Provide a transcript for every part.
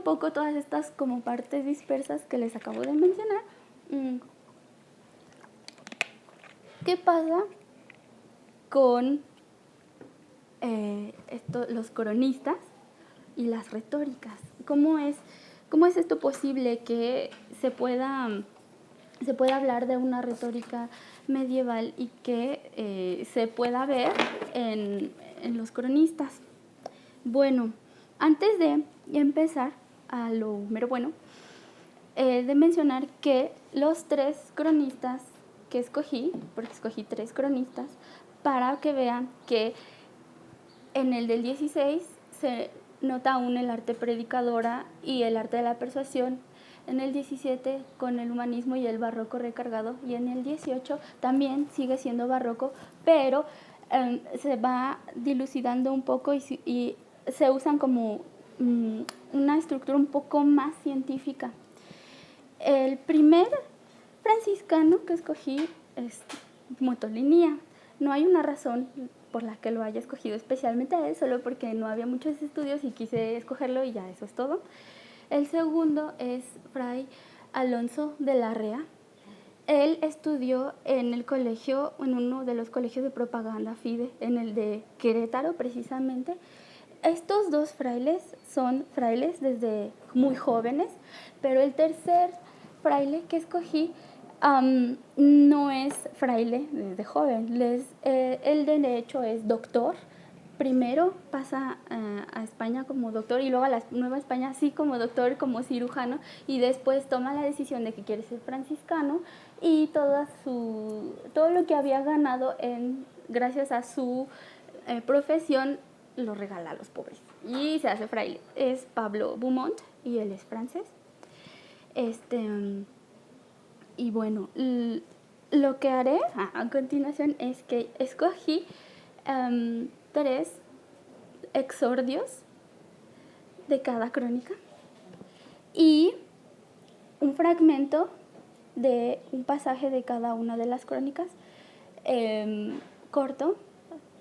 poco todas estas como partes dispersas que les acabo de mencionar, ¿qué pasa con los cronistas y las retóricas? ¿Cómo es esto posible que se pueda hablar de una retórica medieval y que se pueda ver en los cronistas? Bueno, antes de empezar a lo mero bueno, de mencionar que los 3 cronistas que escogí, porque escogí 3 cronistas, para que vean que en el del 16 se nota aún el arte predicadora y el arte de la persuasión, en el 17 con el humanismo y el barroco recargado, y en el 18 también sigue siendo barroco, pero se va dilucidando un poco y se usan como una estructura un poco más científica. El primer franciscano que escogí es Motolinía. No hay una razón por la que lo haya escogido especialmente a él, solo porque no había muchos estudios y quise escogerlo y ya, eso es todo. El segundo es Fray Alonso de Larrea. Él estudió en el colegio, en uno de los colegios de propaganda FIDE, en el de Querétaro precisamente. Estos 2 frailes son frailes desde muy jóvenes, pero el tercer fraile que escogí no es fraile desde joven. Él de hecho es doctor. Primero pasa a España como doctor y luego a la Nueva España sí como doctor, como cirujano, y después toma la decisión de que quiere ser franciscano y todo lo que había ganado gracias a su profesión lo regala a los pobres y se hace fraile. Es Pablo Beaumont y él es francés. Y bueno, lo que haré a continuación es que escogí 3 exordios de cada crónica y un fragmento de un pasaje de cada una de las crónicas, corto,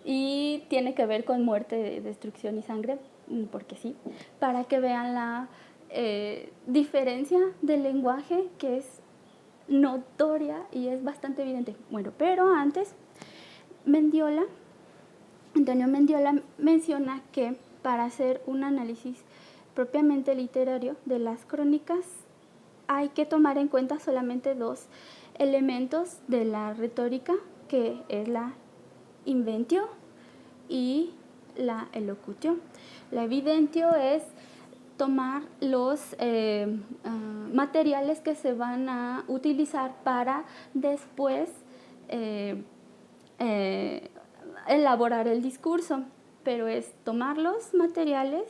y tiene que ver con muerte, destrucción y sangre, porque sí, para que vean la diferencia del lenguaje, que es notoria y es bastante evidente. Bueno, pero antes, Antonio Mendiola menciona que para hacer un análisis propiamente literario de las crónicas hay que tomar en cuenta solamente 2 elementos de la retórica, que es la inventio y la elocutio. La evidentio es tomar los materiales que se van a utilizar para después elaborar el discurso, pero es tomar los materiales,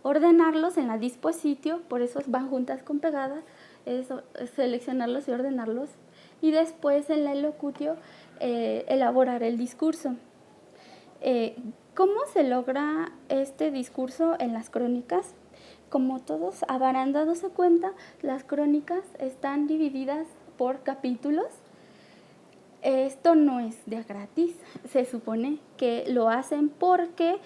ordenarlos en la dispositio, por eso van juntas con pegadas, es seleccionarlos y ordenarlos, y después en la elocutio elaborar el discurso. ¿Cómo se logra este discurso en las crónicas? Como todos habrán dándose cuenta, las crónicas están divididas por capítulos. Esto no es de gratis, se supone que lo hacen porque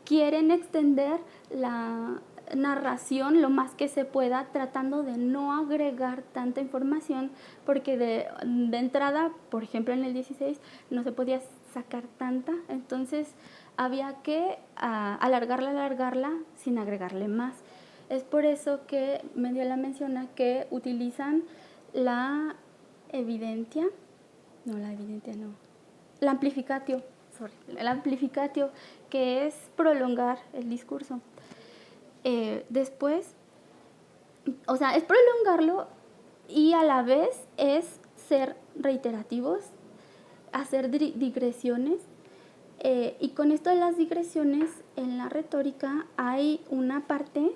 quieren extender la narración lo más que se pueda, tratando de no agregar tanta información, porque de entrada, por ejemplo en el 16, no se podía sacar tanta, entonces había que alargarla sin agregarle más. Es por eso que Mendiola menciona que utilizan la amplificatio, el amplificatio, que es prolongar el discurso. Después, o sea, es prolongarlo y a la vez es ser reiterativos, hacer digresiones. Y con esto de las digresiones, en la retórica hay una parte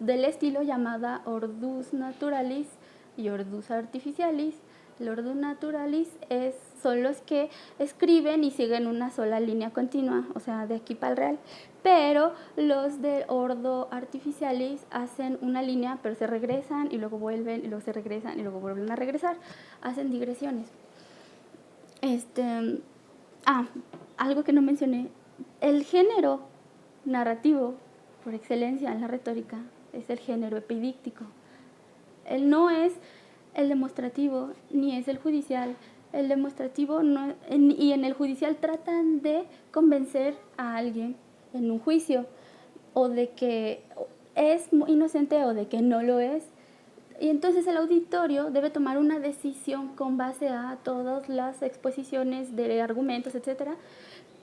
del estilo llamada ordus naturalis y ordus artificialis. El ordus naturalis son los que escriben y siguen una sola línea continua, o sea, de aquí para el real, pero los de ordo artificialis hacen una línea, pero se regresan y luego vuelven y luego se regresan y luego vuelven a regresar, hacen digresiones. Algo que no mencioné, el género narrativo por excelencia en la retórica es el género epidíctico. Él no es el demostrativo, ni es el judicial. El demostrativo no, y en el judicial tratan de convencer a alguien en un juicio o de que es inocente o de que no lo es. Y entonces el auditorio debe tomar una decisión con base a todas las exposiciones de argumentos, etcétera.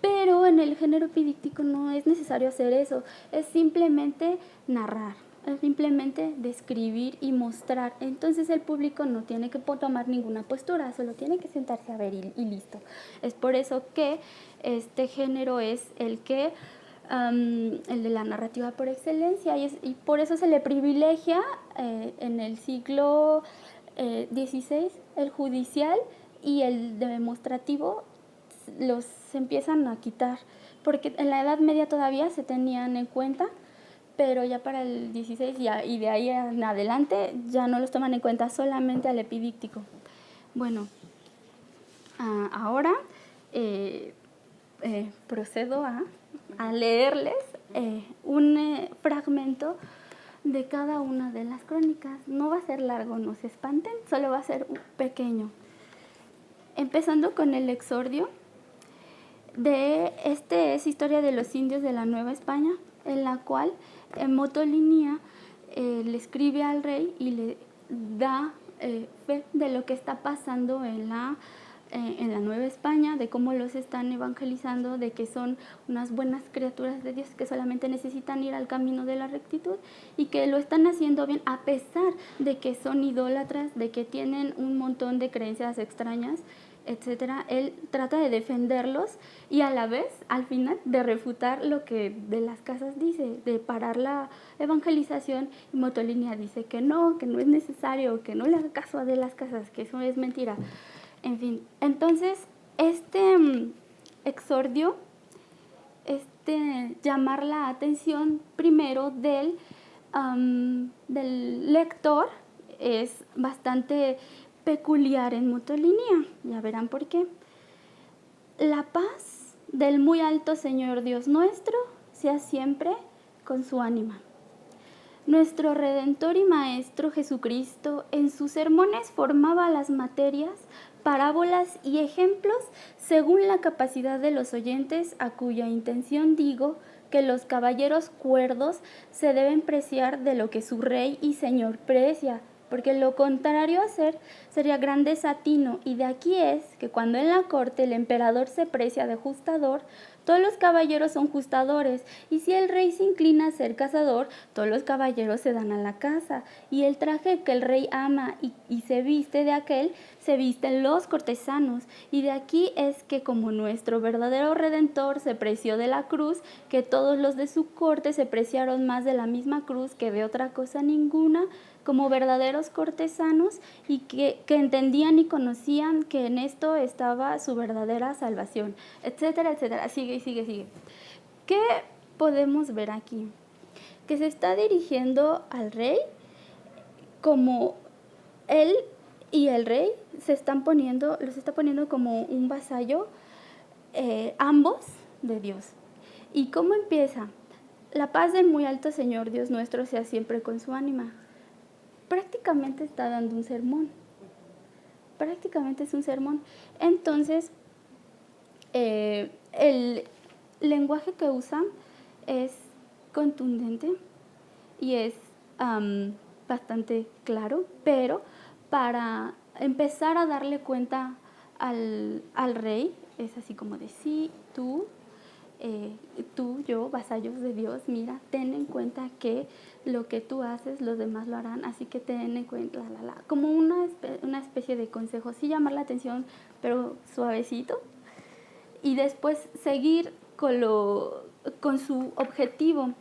Pero en el género epidíctico no es necesario hacer eso, es simplemente narrar, es simplemente describir y mostrar. Entonces el público no tiene que tomar ninguna postura, solo tiene que sentarse a ver y listo. Es por eso que este género es el de la narrativa por excelencia, y por eso se le privilegia en el siglo XVI el judicial, y el demostrativo los empiezan a quitar, porque en la Edad Media todavía se tenían en cuenta, pero ya para el 16 y de ahí en adelante ya no los toman en cuenta, solamente al epidíptico. Bueno, ahora procedo a leerles un fragmento de cada una de las crónicas. No va a ser largo, no se espanten, solo va a ser pequeño. Empezando con el exordio. Es historia de los indios de la Nueva España, en la cual Motolinía le escribe al rey y le da fe de lo que está pasando en la Nueva España, de cómo los están evangelizando, de que son unas buenas criaturas de Dios que solamente necesitan ir al camino de la rectitud y que lo están haciendo bien a pesar de que son idólatras, de que tienen un montón de creencias extrañas, etcétera. Él trata de defenderlos y a la vez, al final, de refutar lo que de las casas dice, de parar la evangelización. Y Motolinía dice que no es necesario, que no le haga caso a de las casas, que eso es mentira. En fin, entonces, exordio, llamar la atención primero del lector, es bastante peculiar en Motolinía, ya verán por qué. La paz del muy alto Señor Dios nuestro sea siempre con su ánima. Nuestro Redentor y Maestro Jesucristo en sus sermones formaba las materias, parábolas y ejemplos según la capacidad de los oyentes, a cuya intención digo que los caballeros cuerdos se deben preciar de lo que su Rey y Señor precia, porque lo contrario a hacer sería gran desatino, y de aquí es que cuando en la corte el emperador se precia de justador, todos los caballeros son justadores, y si el rey se inclina a ser cazador, todos los caballeros se dan a la caza, y el traje que el rey ama y se viste de aquel, se visten los cortesanos, y de aquí es que como nuestro verdadero Redentor se preció de la cruz, que todos los de su corte se preciaron más de la misma cruz que de otra cosa ninguna, como verdaderos cortesanos, y que entendían y conocían que en esto estaba su verdadera salvación, etcétera, etcétera. Sigue. ¿Qué podemos ver aquí? Que se está dirigiendo al rey, como él y el rey los está poniendo como un vasallo, ambos de Dios. ¿Y cómo empieza? La paz del muy alto Señor Dios nuestro sea siempre con su ánima. Prácticamente está dando un sermón. Prácticamente es un sermón. Entonces, el lenguaje que usan es contundente y es bastante claro, pero para empezar a darle cuenta al rey, es así como de sí, tú, yo, vasallos de Dios, mira, ten en cuenta que lo que tú haces, los demás lo harán, así que ten en cuenta, como una especie de consejo, sí llamar la atención, pero suavecito, y después seguir con su objetivo.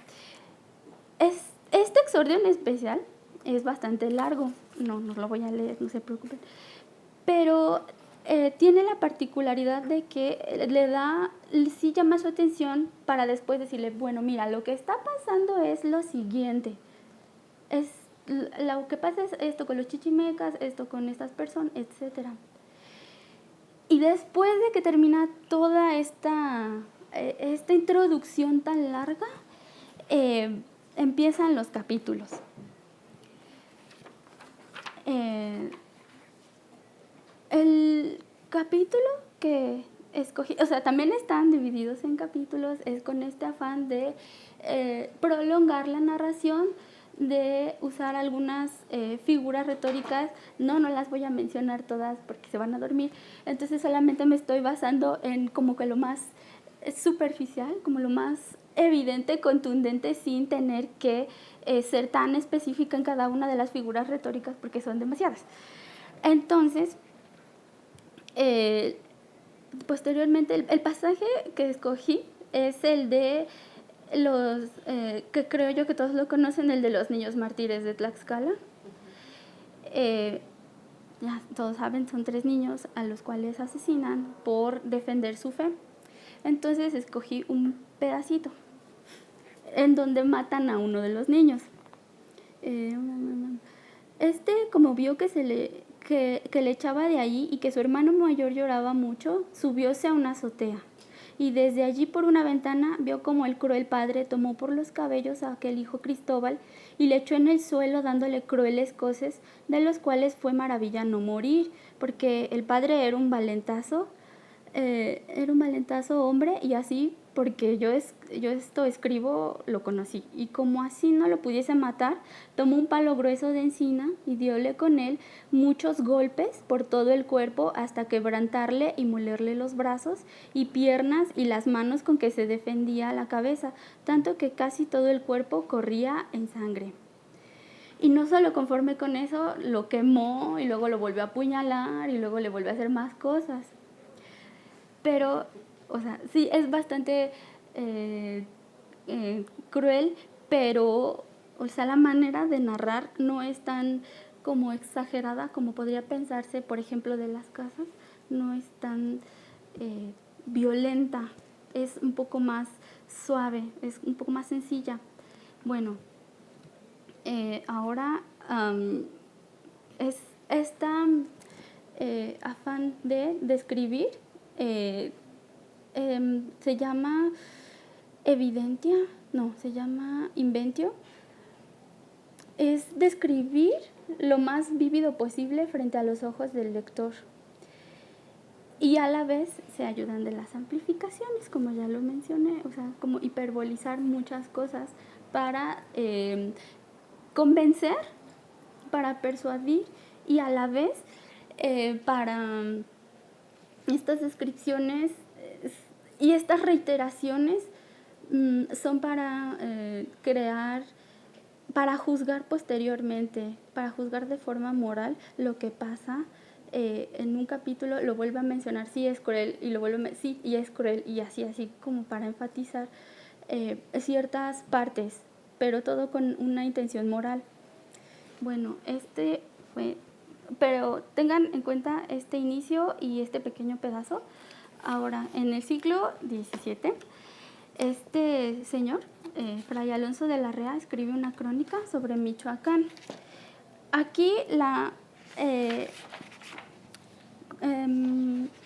Este exordio en especial es bastante largo, no lo voy a leer, no se preocupen, pero tiene la particularidad de que sí llama su atención para después decirle, bueno, mira, lo que está pasando es lo siguiente, lo que pasa es esto con los chichimecas, esto con estas personas, etcétera. Y después de que termina toda esta introducción tan larga, empiezan los capítulos. Eh, el capítulo que escogí, o sea, también están divididos en capítulos, es con este afán de prolongar la narración, de usar algunas figuras retóricas. No las voy a mencionar todas porque se van a dormir, entonces solamente me estoy basando en como que lo más superficial, como lo más evidente, contundente, sin tener que ser tan específica en cada una de las figuras retóricas porque son demasiadas. Entonces, posteriormente, el pasaje que escogí es el de los, que creo yo que todos lo conocen, el de los niños mártires de Tlaxcala. Ya todos saben, son 3 niños a los cuales asesinan por defender su fe. Entonces escogí un pedacito en donde matan a uno de los niños. Como vio que le echaba de allí y que su hermano mayor lloraba mucho, subióse a una azotea. Y desde allí por una ventana vio como el cruel padre tomó por los cabellos a aquel hijo Cristóbal y le echó en el suelo dándole crueles coces, de los cuales fue maravilla no morir, porque el padre era un valentazo hombre, y así, porque yo esto escribo, lo conocí. Y como así no lo pudiese matar, tomó un palo grueso de encina y diole con él muchos golpes por todo el cuerpo hasta quebrantarle y molerle los brazos y piernas y las manos con que se defendía la cabeza, tanto que casi todo el cuerpo corría en sangre. Y no solo conforme con eso, lo quemó y luego lo volvió a apuñalar y luego le volvió a hacer más cosas. Pero, o sea, sí, es bastante cruel, pero, o sea, la manera de narrar no es tan como exagerada como podría pensarse, por ejemplo, de Las Casas, no es tan violenta, es un poco más suave, es un poco más sencilla. Bueno, ahora es esta afán de describir, se llama evidentia, no, se llama inventio. Es describir lo más vívido posible frente a los ojos del lector. Y a la vez se ayudan de las amplificaciones, como ya lo mencioné, o sea, como hiperbolizar muchas cosas para convencer, para persuadir y a la vez para estas descripciones y estas reiteraciones son para crear, para juzgar posteriormente, para juzgar de forma moral lo que pasa. En un capítulo lo vuelve a mencionar, sí es cruel, y lo vuelve a sí, y es cruel, y así como para enfatizar ciertas partes, pero todo con una intención moral. Bueno, pero tengan en cuenta este inicio y este pequeño pedazo. Ahora, en el siglo XVII, este señor, Fray Alonso de Larrea, escribe una crónica sobre Michoacán. Aquí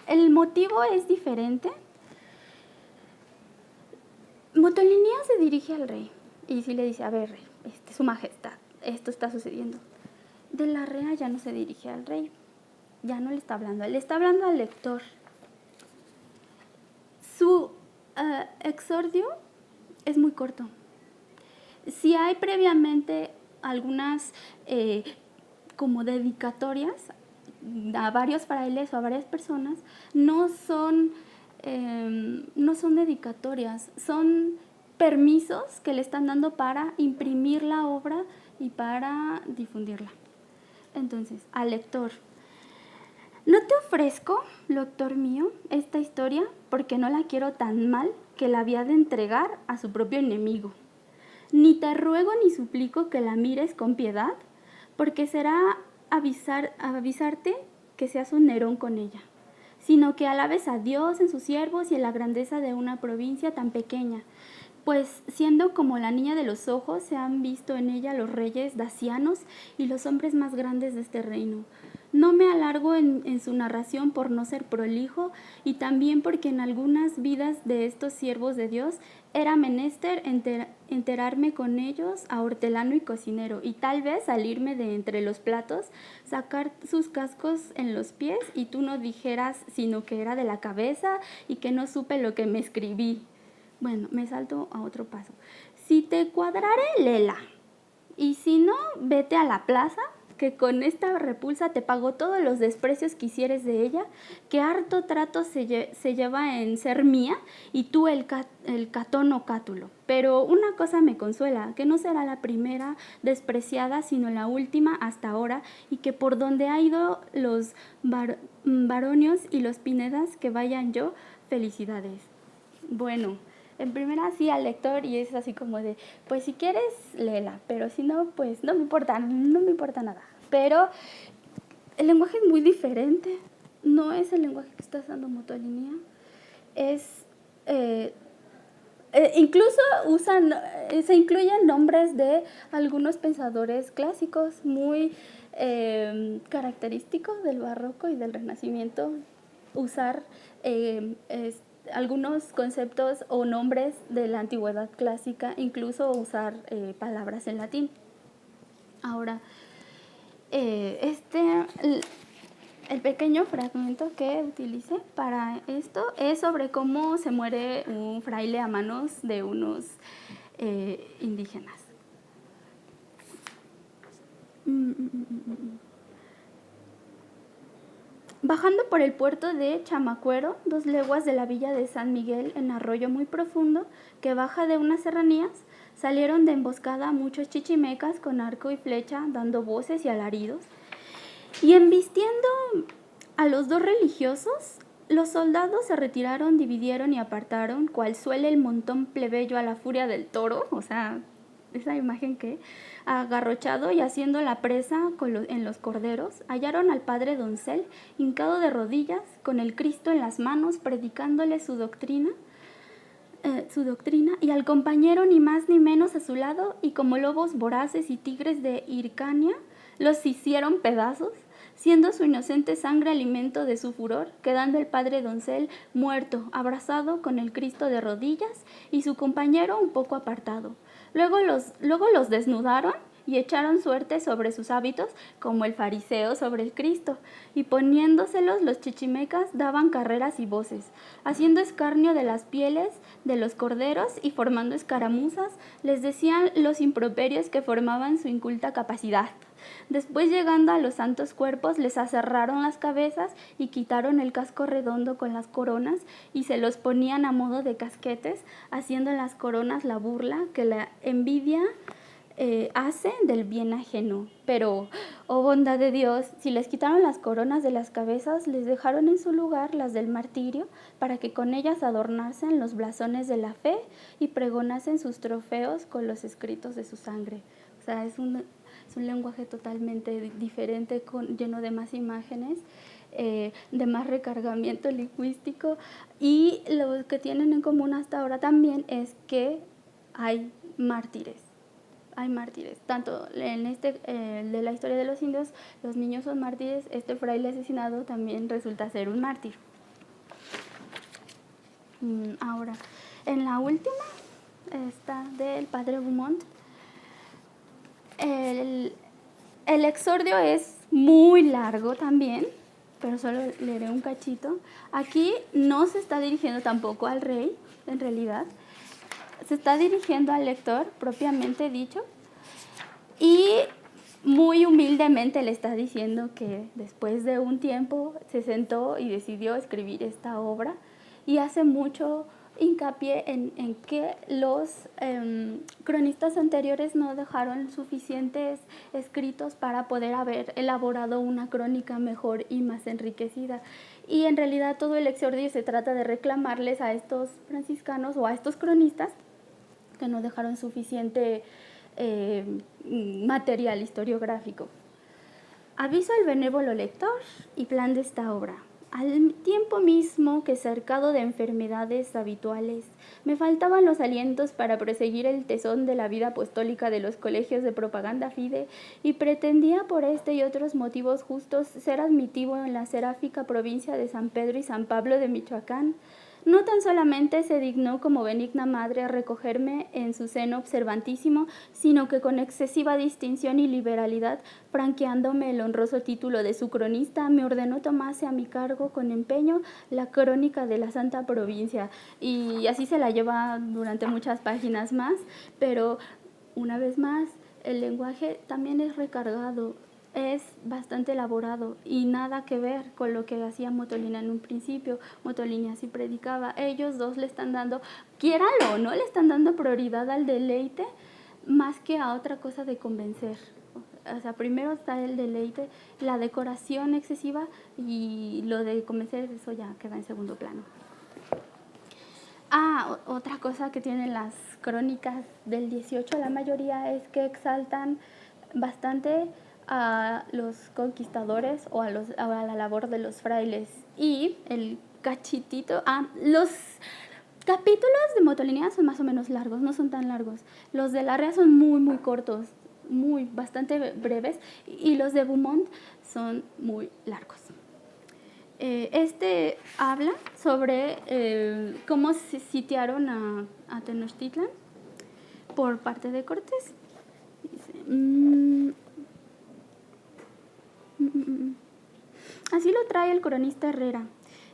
el motivo es diferente. Motolinia se dirige al rey y sí le dice: a ver, rey, su majestad, esto está sucediendo. De Larrea ya no se dirige al rey, ya no le está hablando, le está hablando al lector. Su exordio es muy corto. Si hay previamente algunas como dedicatorias a varios frailes o a varias personas, no son dedicatorias, son permisos que le están dando para imprimir la obra y para difundirla. Entonces, al lector: no te ofrezco, lector mío, esta historia porque no la quiero tan mal que la había de entregar a su propio enemigo. Ni te ruego ni suplico que la mires con piedad, porque será avisarte que seas un Nerón con ella, sino que alabes a Dios en sus siervos y en la grandeza de una provincia tan pequeña, pues siendo como la niña de los ojos, se han visto en ella los reyes dacianos y los hombres más grandes de este reino. No me alargo en su narración por no ser prolijo y también porque en algunas vidas de estos siervos de Dios era menester enterarme con ellos a hortelano y cocinero y tal vez salirme de entre los platos, sacar sus cascos en los pies y tú no dijeras sino que era de la cabeza y que no supe lo que me escribí. Bueno, me salto a otro paso. Si te cuadrare, lela. Y si no, vete a la plaza, que con esta repulsa te pago todos los desprecios que hicieres de ella, que harto trato se lleva en ser mía, y tú el catón o cátulo. Pero una cosa me consuela, que no será la primera despreciada, sino la última hasta ahora, y que por donde ha ido los Baronios y los Pinedas, que vayan yo, felicidades. Bueno, en primera sí al lector y es así como de, pues si quieres, léela, pero si no, pues no me importa nada. Pero el lenguaje es muy diferente, no es el lenguaje que está usando Motolinía, es... incluso se incluyen nombres de algunos pensadores clásicos muy característicos del barroco y del renacimiento, usar algunos conceptos o nombres de la antigüedad clásica, incluso usar palabras en latín. Ahora, el pequeño fragmento que utilicé para esto es sobre cómo se muere un fraile a manos de unos indígenas. Bajando por el puerto de Chamacuero, 2 leguas de la villa de San Miguel, en arroyo muy profundo, que baja de unas serranías, salieron de emboscada muchos chichimecas con arco y flecha, dando voces y alaridos. Y embistiendo a los 2 religiosos, los soldados se retiraron, dividieron y apartaron, cual suele el montón plebeyo a la furia del toro, o sea, esa imagen que, agarrochado y haciendo la presa en los corderos, hallaron al padre Doncel, hincado de rodillas, con el Cristo en las manos, predicándole su doctrina, y al compañero ni más ni menos a su lado, y como lobos voraces y tigres de Hircania, los hicieron pedazos, siendo su inocente sangre alimento de su furor, quedando el padre Doncel muerto, abrazado con el Cristo de rodillas, y su compañero un poco apartado. Luego los desnudaron y echaron suerte sobre sus hábitos, como el fariseo sobre el Cristo, y poniéndoselos los chichimecas daban carreras y voces, haciendo escarnio de las pieles de los corderos y formando escaramuzas, les decían los improperios que formaban su inculta capacidad. Después, llegando a los santos cuerpos, les aserraron las cabezas y quitaron el casco redondo con las coronas y se los ponían a modo de casquetes, haciendo en las coronas la burla que la envidia hace del bien ajeno. Pero, oh bondad de Dios, si les quitaron las coronas de las cabezas, les dejaron en su lugar las del martirio, para que con ellas adornasen los blasones de la fe y pregonasen sus trofeos con los escritos de su sangre. O sea, es un lenguaje totalmente diferente, lleno de más imágenes, de más recargamiento lingüístico, y lo que tienen en común hasta ahora también es que hay mártires. Hay mártires, tanto en de la historia de los indios, los niños son mártires, este fraile asesinado también resulta ser un mártir. Ahora, en la última, esta del padre Beaumont, el exordio es muy largo también, pero solo leeré un cachito. Aquí no se está dirigiendo tampoco al rey, en realidad. Se está dirigiendo al lector, propiamente dicho, y muy humildemente le está diciendo que después de un tiempo se sentó y decidió escribir esta obra, y hace mucho hincapié en que los cronistas anteriores no dejaron suficientes escritos para poder haber elaborado una crónica mejor y más enriquecida. Y en realidad todo el exordio se trata de reclamarles a estos franciscanos o a estos cronistas que no dejaron suficiente material historiográfico. Aviso al benévolo lector y plan de esta obra. Al tiempo mismo que cercado de enfermedades habituales, me faltaban los alientos para proseguir el tesón de la vida apostólica de los colegios de propaganda fide y pretendía por este y otros motivos justos ser admitido en la seráfica provincia de San Pedro y San Pablo de Michoacán. No tan solamente se dignó como benigna madre a recogerme en su seno observantísimo, sino que con excesiva distinción y liberalidad, franqueándome el honroso título de su cronista, me ordenó tomase a mi cargo con empeño la crónica de la Santa Provincia. Y así se la lleva durante muchas páginas más, pero una vez más, el lenguaje también es recargado, es bastante elaborado y nada que ver con lo que hacía Motolina en un principio. Motolina así predicaba. Ellos dos le están dando, quiéralo o no, le están dando prioridad al deleite más que a otra cosa de convencer. O sea, primero está el deleite, la decoración excesiva y lo de convencer, eso ya queda en segundo plano. Otra cosa que tienen las crónicas del 18, la mayoría, es que exaltan bastante a los conquistadores o a la labor de los frailes. Y el cachitito, los capítulos de Motolinia son más o menos largos, no son tan largos. Los de Larrea son muy, muy cortos, bastante breves, y los de Beaumont son muy largos. Este habla sobre cómo se sitiaron a Tenochtitlan por parte de Cortés. Dice, así lo trae el cronista Herrera.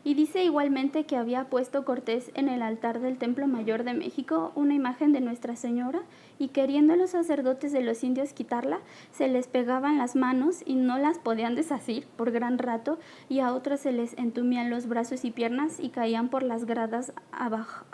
Y dice igualmente que había puesto Cortés en el altar del Templo Mayor de México una imagen de Nuestra Señora y queriendo los sacerdotes de los indios quitarla, se les pegaban las manos y no las podían desasir por gran rato y a otros se les entumían los brazos y piernas y caían por las gradas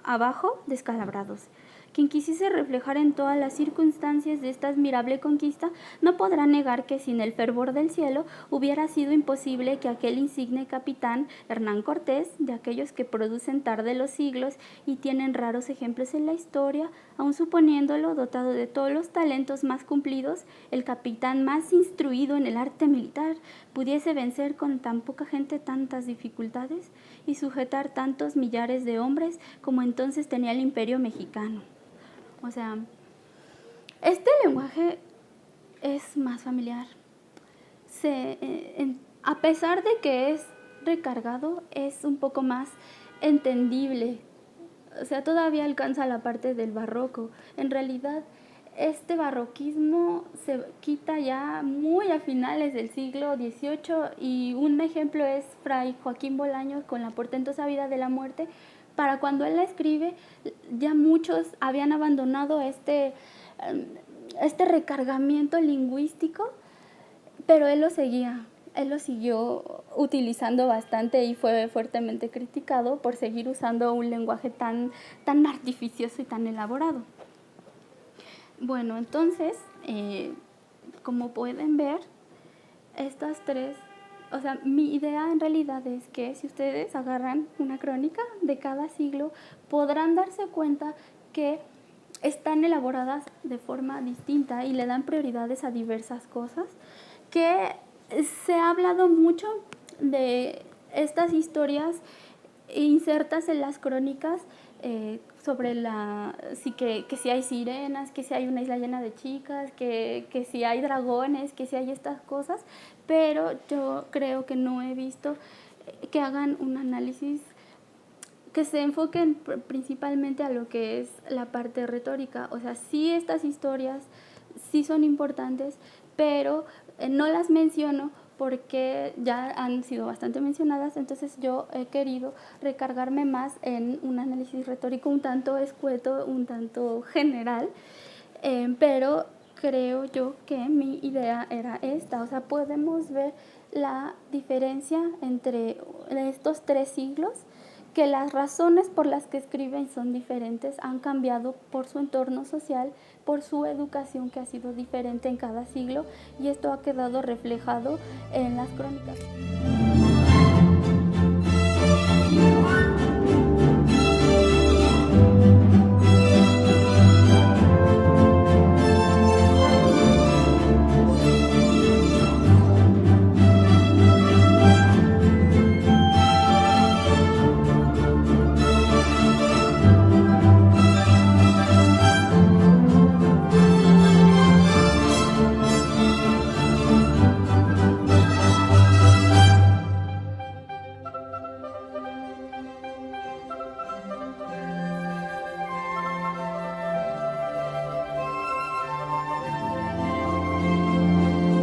abajo descalabrados. Quien quisiese reflejar en todas las circunstancias de esta admirable conquista no podrá negar que sin el fervor del cielo hubiera sido imposible que aquel insigne capitán Hernán Cortés, de aquellos que producen tarde los siglos y tienen raros ejemplos en la historia, aun suponiéndolo dotado de todos los talentos más cumplidos, el capitán más instruido en el arte militar, pudiese vencer con tan poca gente tantas dificultades y sujetar tantos millares de hombres como entonces tenía el imperio mexicano. O sea, este lenguaje es más familiar. A pesar de que es recargado, es un poco más entendible. O sea, todavía alcanza la parte del barroco. En realidad, este barroquismo se quita ya muy a finales del siglo XVIII y un ejemplo es Fray Joaquín Bolaños con la portentosa vida de la muerte. Para cuando él la escribe, ya muchos habían abandonado este recargamiento lingüístico, pero él lo siguió utilizando bastante y fue fuertemente criticado por seguir usando un lenguaje tan artificioso y tan elaborado. Bueno, entonces, como pueden ver, estas tres, o sea, mi idea en realidad es que si ustedes agarran una crónica de cada siglo, podrán darse cuenta que están elaboradas de forma distinta y le dan prioridades a diversas cosas, que se ha hablado mucho de estas historias insertas en las crónicas sobre que si hay sirenas, que si hay una isla llena de chicas, que si hay dragones, que si hay estas cosas, pero yo creo que no he visto que hagan un análisis que se enfoquen principalmente a lo que es la parte retórica. O sea, sí, estas historias sí son importantes, pero no las menciono porque ya han sido bastante mencionadas, entonces yo he querido recargarme más en un análisis retórico un tanto escueto, un tanto general, pero creo yo que mi idea era esta. O sea, podemos ver la diferencia entre estos tres siglos, que las razones por las que escriben son diferentes, han cambiado por su entorno social, por su educación que ha sido diferente en cada siglo, y esto ha quedado reflejado en las crónicas.